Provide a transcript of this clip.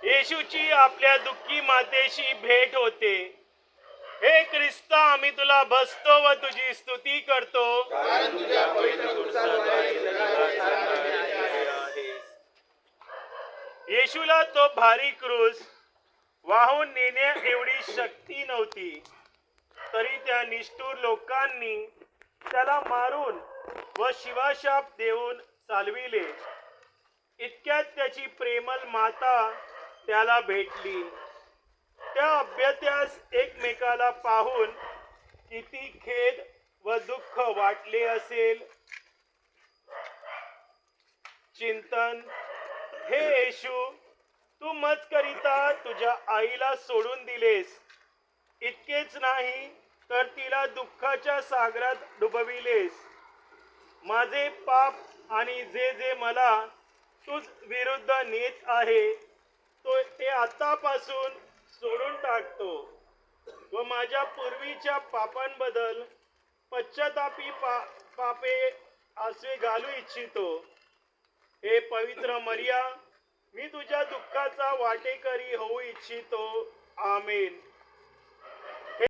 येशूची आपल्या दुःखी मातेशी भेट होते. हे ख्रिस्ता, आम्ही तुला बसतो व तुझी स्तुती करतो, कारण तुझ्या पवित्र क्रूसाद्वारे जगाला सारखे आहेस. येशूला तो भारी क्रूस वाहून नेण्या एवढी शक्ती नव्हती, तरी त्या निष्ठुर लोकांनी त्याला मारून व शिवाशाप देऊन चालविले. इतक्यात त्याची प्रेमल माता त्याला भेटली. त्या अभ्यत्यास एकमेकाला पाहून किती खेद व दुःख वाटले असेल. चिंतन. हे येशू, तू मजकरिता तुझ्या आईला सोडून दिलेस. इतकेच नाही तर तिला दुःखाच्या सागरात डुबविलेस. माझे पाप आणि जे जे मला तुझ विरुद्ध नेत आहे ते आतापासून सोडून टाकतो व माझ्या पूर्वीच्या पापांबद्दल पश्चातापी पापे आसवे घालू इच्छितो. हे पवित्र मरिया, मी तुझ्या दुःखाचा वाटेकरी होऊ इच्छितो. आमेन.